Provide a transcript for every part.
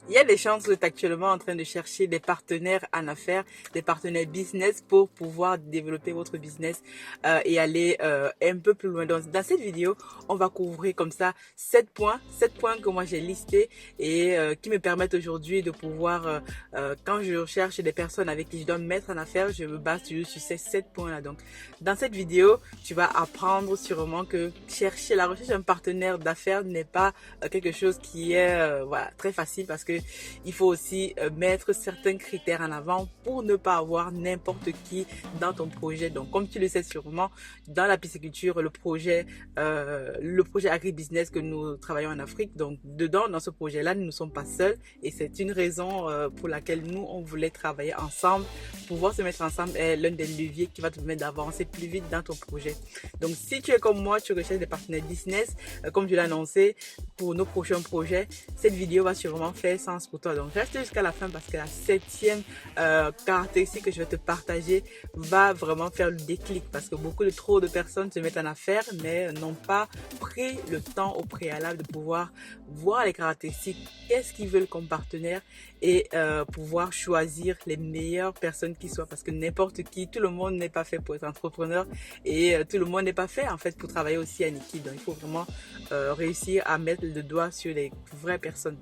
Il y a des chances que tu es actuellement en train de chercher des partenaires en affaires, des partenaires business pour pouvoir développer votre business et aller un peu plus loin. Donc, dans cette vidéo, on va couvrir comme ça 7 points que moi j'ai listés et qui me permettent aujourd'hui de pouvoir, quand je recherche des personnes avec qui je dois me mettre en affaires, je me base sur ces 7 points-là. Donc, dans cette vidéo, tu vas apprendre sûrement que la recherche d'un partenaire d'affaires n'est pas quelque chose qui est voilà, très facile parce que il faut aussi mettre certains critères en avant pour ne pas avoir n'importe qui dans ton projet. Donc, comme tu le sais sûrement, dans la pisciculture, le projet agribusiness que nous travaillons en Afrique, donc dedans, dans ce projet-là, nous ne sommes pas seuls et c'est une raison pour laquelle nous, on voulait travailler ensemble. Pouvoir se mettre ensemble est l'un des leviers qui va te permettre d'avancer plus vite dans ton projet. Donc, si tu es comme moi, tu recherches des partenaires business, comme je l'ai annoncé, pour nos prochains projets, cette vidéo va sûrement faire sens pour toi. Donc, reste jusqu'à la fin parce que la septième caractéristique que je vais te partager va vraiment faire le déclic parce que trop de personnes se mettent en affaires mais n'ont pas pris le temps au préalable de pouvoir voir les caractéristiques, qu'est-ce qu'ils veulent comme partenaire et pouvoir choisir les meilleures personnes qui soient parce que n'importe qui, tout le monde n'est pas fait pour être entrepreneur et tout le monde n'est pas fait en fait pour travailler aussi en équipe. Donc, il faut vraiment réussir à mettre le doigt sur les vraies personnes.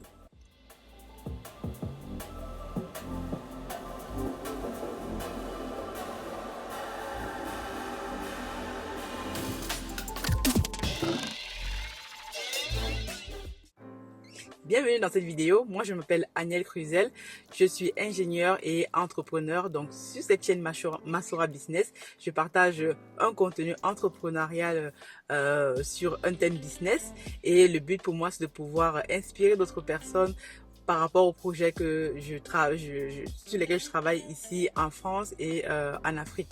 Bienvenue dans cette vidéo. Moi, je m'appelle Aniel Cruzel. Je suis ingénieur et entrepreneur. Donc, sur cette chaîne Masora Business, je partage un contenu entrepreneurial sur un thème business. Et le but pour moi, c'est de pouvoir inspirer d'autres personnes par rapport aux projets que sur lesquels je travaille ici en France et en Afrique.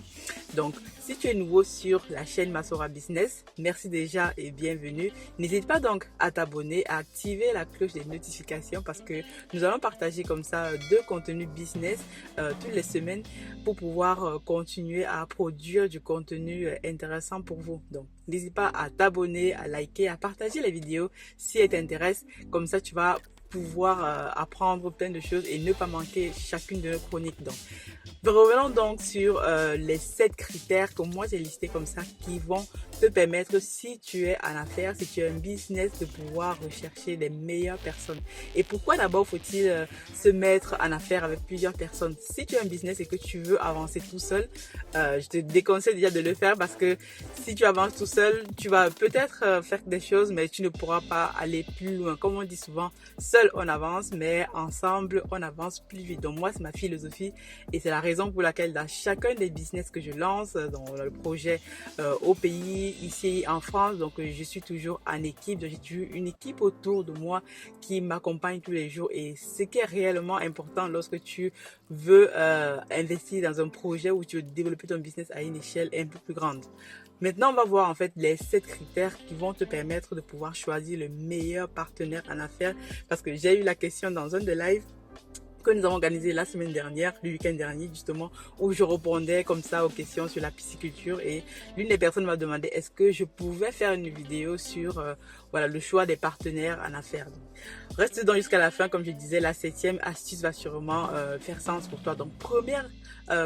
Donc, si tu es nouveau sur la chaîne Masora Business, merci déjà et bienvenue. N'hésite pas donc à t'abonner, à activer la cloche des notifications parce que nous allons partager comme ça deux contenus business toutes les semaines pour pouvoir continuer à produire du contenu intéressant pour vous. Donc, n'hésite pas à t'abonner, à liker, à partager les vidéos si elles t'intéressent. Comme ça, tu vas pouvoir apprendre plein de choses et ne pas manquer chacune de nos chroniques. Donc, revenons donc sur les 7 critères que moi j'ai listés comme ça qui vont te permettre, si tu es en affaires, si tu as un business, de pouvoir rechercher les meilleures personnes. Et pourquoi d'abord faut-il se mettre en affaires avec plusieurs personnes? Si tu as un business et que tu veux avancer tout seul, je te déconseille déjà de le faire parce que si tu avances tout seul, tu vas peut-être faire des choses, mais tu ne pourras pas aller plus loin. Comme on dit souvent, seul on avance, mais ensemble on avance plus vite. Donc moi, c'est ma philosophie et c'est la raison pour laquelle dans chacun des business que je lance, dans le projet au pays, ici en France, donc je suis toujours en équipe. Donc j'ai toujours une équipe autour de moi qui m'accompagne tous les jours et ce qui est réellement important lorsque tu veux investir dans un projet où tu veux développer ton business à une échelle un peu plus grande. Maintenant, on va voir en fait les 7 critères qui vont te permettre de pouvoir choisir le meilleur partenaire en affaires parce que j'ai eu la question dans un des lives que nous avons organisé la semaine dernière, le week-end dernier justement, où je répondais comme ça aux questions sur la pisciculture et l'une des personnes m'a demandé est-ce que je pouvais faire une vidéo sur voilà, le choix des partenaires en affaires. Donc, reste donc jusqu'à la fin, comme je disais, la 7e astuce va sûrement faire sens pour toi. Donc, première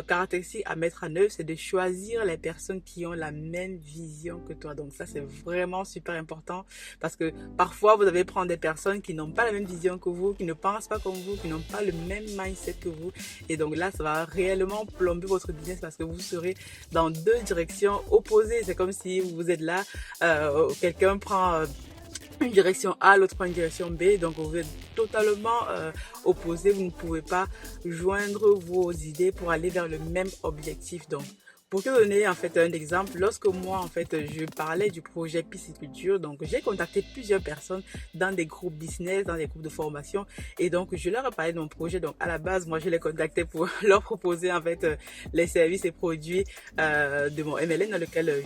caractéristique à mettre en œuvre, c'est de choisir les personnes qui ont la même vision que toi. Donc ça, c'est vraiment super important parce que parfois, vous allez prendre des personnes qui n'ont pas la même vision que vous, qui ne pensent pas comme vous, qui n'ont pas le même mindset que vous. Et donc là, ça va réellement plomber votre business parce que vous serez dans deux directions opposées. C'est comme si vous êtes là, quelqu'un prend une direction A, l'autre prend une direction B, donc vous êtes totalement opposés, vous ne pouvez pas joindre vos idées pour aller vers le même objectif. Donc, pour te donner en fait un exemple, lorsque moi en fait je parlais du projet pisciculture, donc j'ai contacté plusieurs personnes dans des groupes business, dans des groupes de formation et donc je leur ai parlé de mon projet. Donc à la base, moi je les contactais pour leur proposer en fait les services et produits de mon MLN dans lequel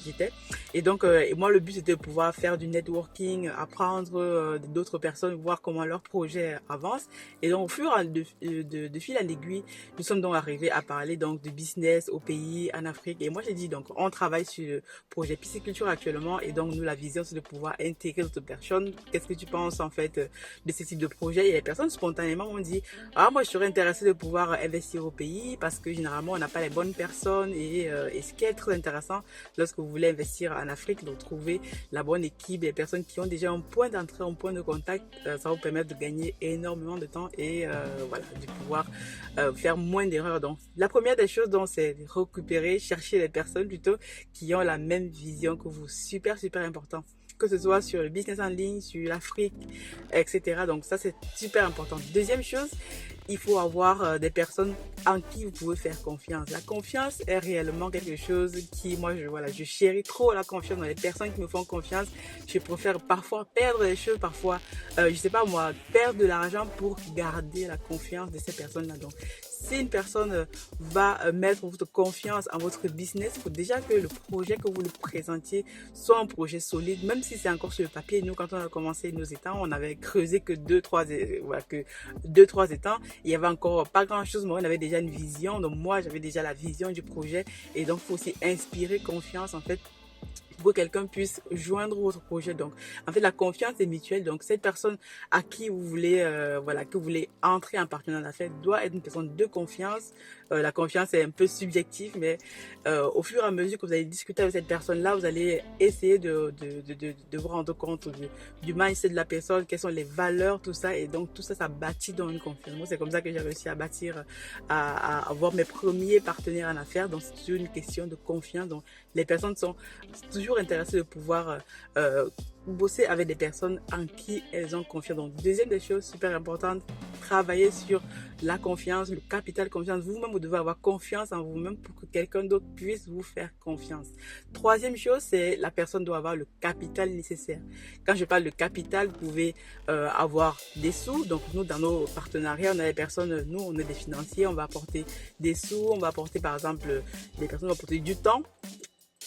j'étais. Et donc moi le but c'était de pouvoir faire du networking, apprendre d'autres personnes, voir comment leur projet avance. Et donc au fur et de fil en aiguille, nous sommes donc arrivés à parler donc de business au pays pays en Afrique. Et moi, j'ai dit, donc, on travaille sur le projet pisciculture actuellement. Et donc, nous, la vision, c'est de pouvoir intégrer d'autres personnes. Qu'est-ce que tu penses, en fait, de ce type de projet? Et les personnes, spontanément, m'ont dit, ah, moi, je serais intéressée de pouvoir investir au pays parce que, généralement, on n'a pas les bonnes personnes. Et ce qui est très intéressant lorsque vous voulez investir en Afrique, donc, trouver la bonne équipe, les personnes qui ont déjà un point d'entrée, un point de contact, ça va vous permettre de gagner énormément de temps et voilà, de pouvoir faire moins d'erreurs. Donc, la première des choses, donc, c'est récupérer, chercher les personnes plutôt qui ont la même vision que vous. Super, super important. Que ce soit sur le business en ligne, sur l'Afrique, etc. Donc, ça, c'est super important. Deuxième chose, il faut avoir des personnes en qui vous pouvez faire confiance. La confiance est réellement quelque chose qui, moi, je chéris trop la confiance dans les personnes qui me font confiance. Je préfère parfois perdre les choses, parfois, je sais pas moi, perdre de l'argent pour garder la confiance de ces personnes-là. Donc, si une personne va mettre votre confiance en votre business, il faut déjà que le projet que vous lui présentiez soit un projet solide, même si c'est encore sur le papier. Nous, quand on a commencé nos étangs, on avait creusé que deux, trois étangs. Il y avait encore pas grand chose, mais on avait déjà une vision. Donc moi, j'avais déjà la vision du projet. Et donc, il faut aussi inspirer confiance, en fait, pour que quelqu'un puisse joindre votre projet. Donc, en fait, la confiance est mutuelle. Donc, cette personne à qui vous voulez, que vous voulez entrer en partenariat d'affaires doit être une personne de confiance. La confiance est un peu subjective, mais au fur et à mesure que vous allez discuter avec cette personne-là, vous allez essayer de vous rendre compte du mindset de la personne, quelles sont les valeurs, tout ça. Et donc, tout ça, ça bâtit dans une confiance. Moi, c'est comme ça que j'ai réussi à bâtir, à avoir mes premiers partenaires en affaires. Donc, c'est toujours une question de confiance. Donc, les personnes sont toujours intéressées de pouvoir bosser avec des personnes en qui elles ont confiance. Donc, deuxième des choses super importantes, travailler sur la confiance, le capital confiance. Vous-même, vous devez avoir confiance en vous-même pour que quelqu'un d'autre puisse vous faire confiance. Troisième chose, c'est la personne doit avoir le capital nécessaire. Quand je parle de capital, vous pouvez avoir des sous. Donc, nous, dans nos partenariats, on a des personnes, nous, on est des financiers, on va apporter des sous, on va apporter, par exemple, des personnes vont apporter du temps.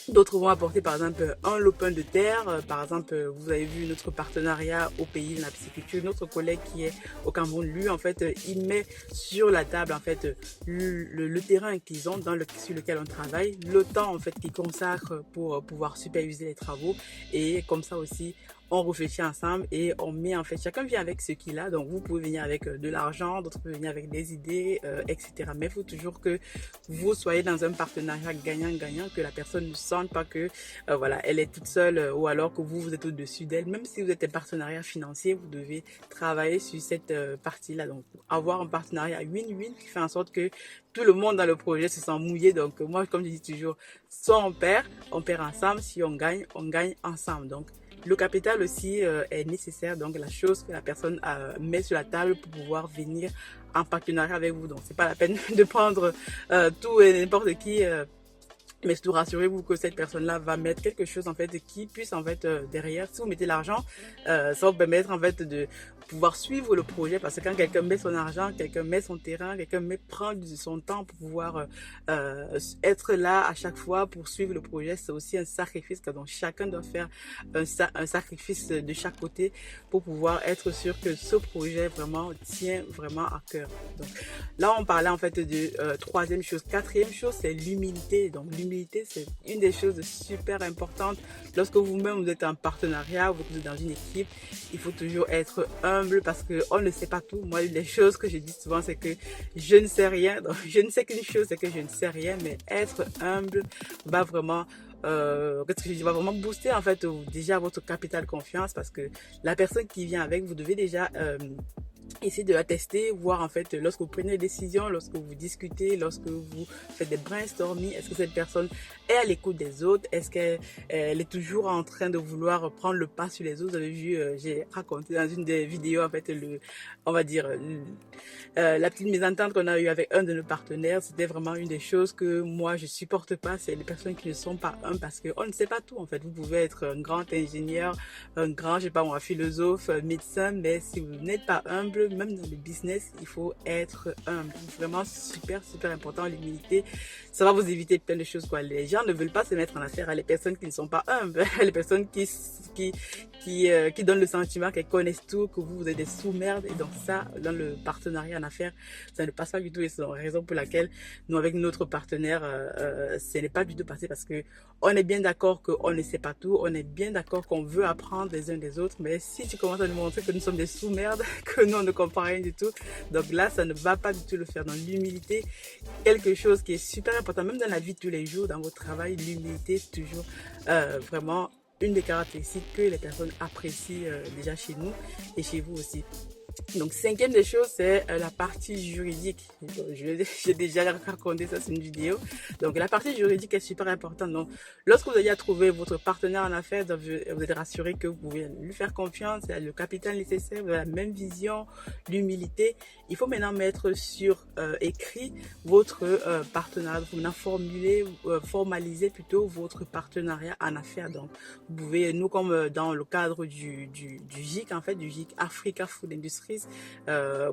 D'autres vont apporter par exemple un lopin de terre. Par exemple, vous avez vu notre partenariat au pays de la pisciculture. Notre collègue qui est au Cameroun, lui, en fait, il met sur la table en fait le terrain qu'ils ont sur lequel on travaille, le temps en fait qu'ils consacrent pour pouvoir superviser les travaux et comme ça aussi. On réfléchit ensemble et on met en fait, chacun vient avec ce qu'il a. Donc vous pouvez venir avec de l'argent, d'autres peuvent venir avec des idées, etc. Mais il faut toujours que vous soyez dans un partenariat gagnant-gagnant, que la personne ne sente pas que elle est toute seule ou alors que vous êtes au-dessus d'elle. Même si vous êtes un partenariat financier, vous devez travailler sur cette partie-là. Donc avoir un partenariat win-win qui fait en sorte que tout le monde dans le projet se sent mouillé. Donc moi, comme je dis toujours, soit on perd ensemble. Si on gagne ensemble. Donc le capital aussi est nécessaire, donc la chose que la personne met sur la table pour pouvoir venir en partenariat avec vous. Donc c'est pas la peine de prendre tout et n'importe qui. Mais surtout rassurez-vous que cette personne-là va mettre quelque chose en fait qui puisse en fait derrière. Si vous mettez l'argent, ça va vous permettre en fait de pouvoir suivre le projet parce que quand quelqu'un met son argent, quelqu'un met son terrain, prend son temps pour pouvoir être là à chaque fois pour suivre le projet, c'est aussi un sacrifice. Donc chacun doit faire un sacrifice de chaque côté pour pouvoir être sûr que ce projet vraiment tient vraiment à cœur. Donc là on parlait en fait de troisième chose. Quatrième chose, c'est l'humilité. Donc l'humilité, c'est une des choses super importantes. Lorsque vous-même vous êtes en partenariat, vous êtes dans une équipe, il faut toujours être humble parce qu'on ne sait pas tout. Moi, les choses que je dis souvent, c'est que je ne sais rien. Donc, je ne sais qu'une chose, c'est que je ne sais rien, mais être humble va vraiment va vraiment booster en fait déjà votre capital confiance parce que la personne qui vient avec, vous devez déjà essayez de la tester, voir en fait lorsque vous prenez des décisions, lorsque vous discutez, lorsque vous faites des brainstorming, est-ce que cette personne est à l'écoute des autres, est-ce qu'elle est toujours en train de vouloir prendre le pas sur les autres. Vous avez vu, j'ai raconté dans une des vidéos en fait la petite mésentente qu'on a eue avec un de nos partenaires. C'était vraiment une des choses que moi je supporte pas, c'est les personnes qui ne sont pas humbles parce qu'on ne sait pas tout en fait. Vous pouvez être un grand ingénieur, un grand, je sais pas moi, philosophe, médecin, mais si vous n'êtes pas humble, humble, même dans le business, il faut être humble. Vraiment super, super important, l'humilité. Ça va vous éviter plein de choses, quoi. Les gens ne veulent pas se mettre en affaire à les personnes qui ne sont pas humbles, les personnes qui donnent le sentiment qu'elles connaissent tout, que vous êtes des sous-merdes. Et donc ça, dans le partenariat en affaires, ça ne passe pas du tout. Et c'est la raison pour laquelle nous, avec notre partenaire, ce n'est pas du tout passé, parce que on est bien d'accord qu'on ne sait pas tout, on est bien d'accord qu'on veut apprendre les uns des autres, mais si tu commences à nous montrer que nous sommes des sous-merdes, que nous on ne comprend rien du tout, donc là ça ne va pas du tout le faire. Donc l'humilité, quelque chose qui est super important, même dans la vie de tous les jours, dans votre travail, l'humilité c'est toujours vraiment une des caractéristiques que les personnes apprécient déjà chez nous et chez vous aussi. Donc, cinquième des choses, c'est la partie juridique. J'ai déjà raconté ça sur une vidéo. Donc, la partie juridique est super importante. Donc, lorsque vous avez trouvé votre partenaire en affaires, vous êtes rassuré que vous pouvez lui faire confiance, il a le capital nécessaire, vous avez la même vision, l'humilité. Il faut maintenant mettre sur écrit votre partenariat. Il faut maintenant formaliser plutôt votre partenariat en affaires. Donc, vous pouvez, nous, comme dans le cadre du GIC, en fait, du GIC Africa Food Industries,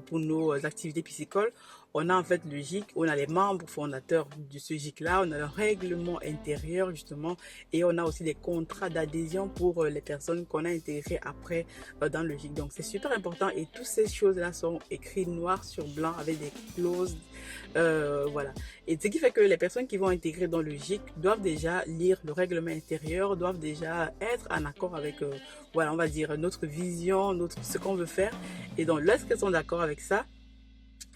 pour nos activités piscicoles, on a en fait le GIC, on a les membres fondateurs de ce GIC-là, on a le règlement intérieur justement, et on a aussi des contrats d'adhésion pour les personnes qu'on a intégrées après dans le GIC. Donc c'est super important et toutes ces choses-là sont écrites noir sur blanc avec des clauses, voilà. Et ce qui fait que les personnes qui vont intégrer dans le GIC doivent déjà lire le règlement intérieur, doivent déjà être en accord avec, voilà, on va dire notre vision, ce qu'on veut faire. Et donc lorsqu'elles sont d'accord avec ça,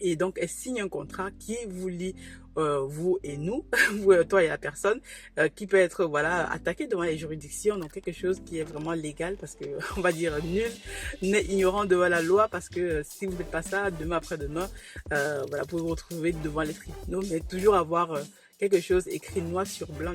et donc elle signe un contrat qui vous lie vous et nous, toi et la personne, qui peut être voilà attaqué devant les juridictions, donc quelque chose qui est vraiment légal, parce que on va dire nul n'est ignorant devant la loi, parce que si vous ne faites pas ça, demain après-demain, voilà, vous pouvez vous retrouver devant les tribunaux, mais toujours avoir quelque chose écrit noir sur blanc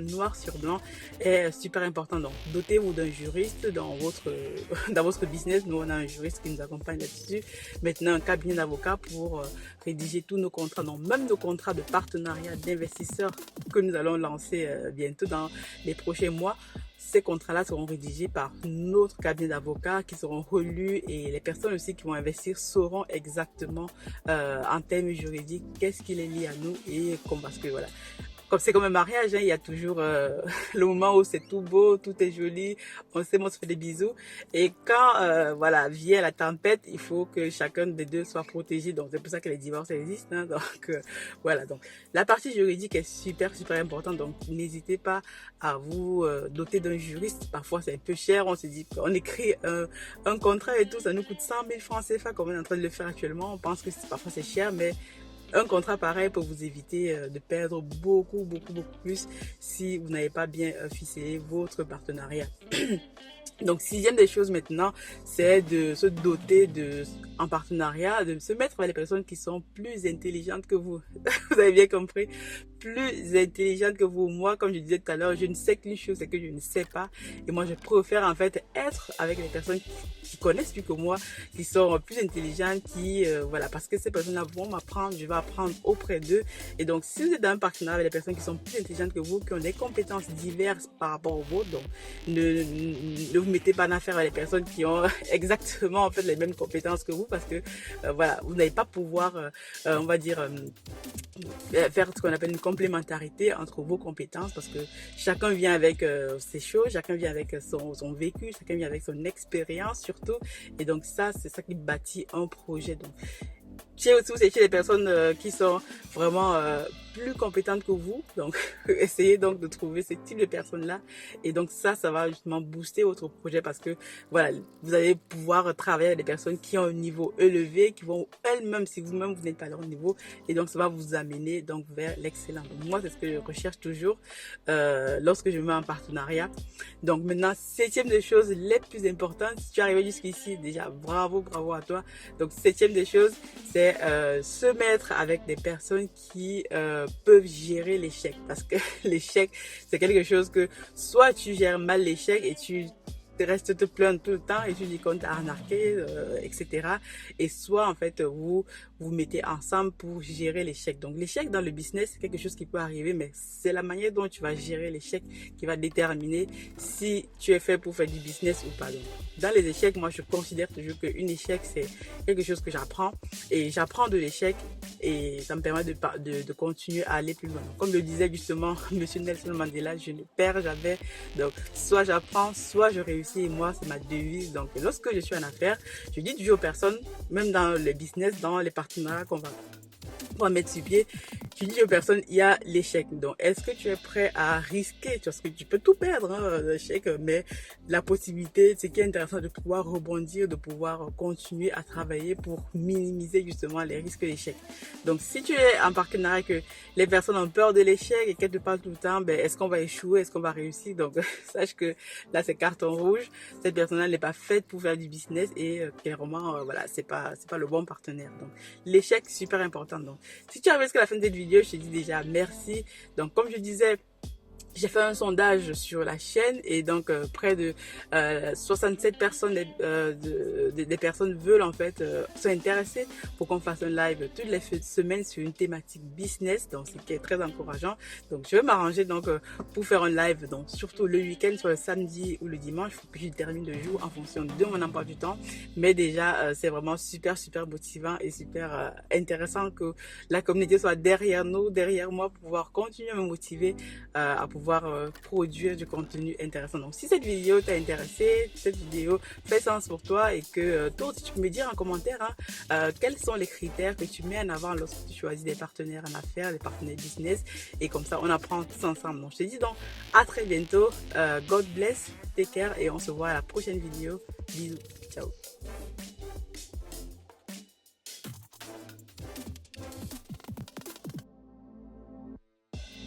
est super important. Donc, dotez-vous d'un juriste dans votre business. Nous, on a un juriste qui nous accompagne là-dessus. Maintenant, un cabinet d'avocats pour rédiger tous nos contrats, donc même nos contrats de partenariat d'investisseurs que nous allons lancer bientôt dans les prochains mois. Ces contrats-là seront rédigés par notre cabinet d'avocats qui seront relus, et les personnes aussi qui vont investir sauront exactement en termes juridiques qu'est-ce qui les lie à nous, et parce que voilà. Comme c'est comme un mariage, hein, il y a toujours le moment où c'est tout beau, tout est joli, on s'aime, on se fait des bisous. Et quand voilà vient la tempête, il faut que chacun des deux soit protégé. Donc c'est pour ça que les divorces existent. Hein, donc voilà. Donc la partie juridique est super super importante. Donc n'hésitez pas à vous doter d'un juriste. Parfois c'est un peu cher. On se dit qu'on écrit un contrat et tout, ça nous coûte 100 000 francs CFA comme on est en train de le faire actuellement. On pense que parfois c'est cher, mais un contrat pareil peut vous éviter de perdre beaucoup plus si vous n'avez pas bien ficelé votre partenariat. Donc, sixième des choses maintenant, c'est de se doter en partenariat, de se mettre avec les personnes qui sont plus intelligentes que vous. Vous avez bien compris, plus intelligentes que vous. Moi, comme je disais tout à l'heure, je ne sais qu'une chose, c'est que je ne sais pas. Et moi, je préfère en fait être avec les personnes qui connaissent plus que moi, qui sont plus intelligentes, voilà, parce que ces personnes-là vont m'apprendre, je vais apprendre auprès d'eux. Et donc, si vous êtes dans un partenariat avec des personnes qui sont plus intelligentes que vous, qui ont des compétences diverses par rapport aux vôtres, donc ne vous mettez pas en affaire avec les personnes qui ont exactement en fait les mêmes compétences que vous, parce que voilà, vous n'allez pas pouvoir, on va dire, faire ce qu'on appelle une complémentarité entre vos compétences, parce que chacun vient avec ses choses, chacun vient avec son vécu, chacun vient avec son expérience surtout, et donc ça, c'est ça qui bâtit un projet. Donc chez les personnes qui sont vraiment plus compétentes que vous, donc essayez donc de trouver ce type de personnes-là, et donc ça va justement booster votre projet, parce que voilà, vous allez pouvoir travailler avec des personnes qui ont un niveau élevé, qui vont elles-mêmes, si vous-même vous n'êtes pas à leur niveau, et donc ça va vous amener donc vers l'excellence. Donc moi, c'est ce que je recherche toujours lorsque je me mets en partenariat. Donc maintenant, septième des choses les plus importantes, si tu es arrivé jusqu'ici, déjà bravo à toi. Donc septième des choses, c'est se mettre avec des personnes qui peuvent gérer l'échec, parce que l'échec, c'est quelque chose que soit tu gères mal l'échec et tu reste te plaindre tout le temps et tu dis qu'on t'a arnaqué, etc. Et soit en fait vous mettez ensemble pour gérer l'échec. Donc l'échec dans le business, c'est quelque chose qui peut arriver, mais c'est la manière dont tu vas gérer l'échec qui va déterminer si tu es fait pour faire du business ou pas. Donc, dans les échecs, moi je considère toujours qu'un échec c'est quelque chose que j'apprends et j'apprends de l'échec et ça me permet de continuer à aller plus loin. Comme le disait justement Monsieur Nelson Mandela, je ne perds jamais. Donc soit j'apprends, soit je réussis et moi c'est ma devise. Donc lorsque je suis en affaires, je dis toujours aux personnes, même dans le business, dans les partenariats qu'on va mettre sur pied, tu dis aux personnes, il y a l'échec. Donc, est-ce que tu es prêt à risquer? Parce que tu peux tout perdre, hein, l'échec, mais la possibilité, c'est qui est intéressant de pouvoir rebondir, de pouvoir continuer à travailler pour minimiser justement les risques d'échec. Donc, si tu es en partenariat que les personnes ont peur de l'échec et qu'elles te parlent tout le temps, ben, est-ce qu'on va échouer? Est-ce qu'on va réussir? Donc, sache que là, c'est carton rouge. Cette personne-là n'est pas faite pour faire du business et clairement, voilà, c'est pas le bon partenaire. Donc, l'échec, super important. Donc, si tu as vu jusqu'à la fin de cette vidéo, je te dis déjà merci. Donc, comme je disais, j'ai fait un sondage sur la chaîne et donc près de 67 personnes des personnes veulent en fait sont intéressées pour qu'on fasse un live toutes les semaines sur une thématique business, donc ce qui est très encourageant. Donc je vais m'arranger donc pour faire un live, donc surtout le week-end, sur le samedi ou le dimanche. Il faut que je termine le jour en fonction de mon emploi du temps, mais déjà c'est vraiment super motivant et super intéressant que la communauté soit derrière nous, derrière moi, pour pouvoir continuer à me motiver à pouvoir produire du contenu intéressant. Donc si cette vidéo t'a intéressé, cette vidéo fait sens pour toi et que toi aussi tu peux me dire en commentaire quels sont les critères que tu mets en avant lorsque tu choisis des partenaires en affaires, des partenaires business, et comme ça on apprend tous ensemble. Donc je te dis donc à très bientôt, God bless, take care et on se voit à la prochaine vidéo. Bisous, ciao.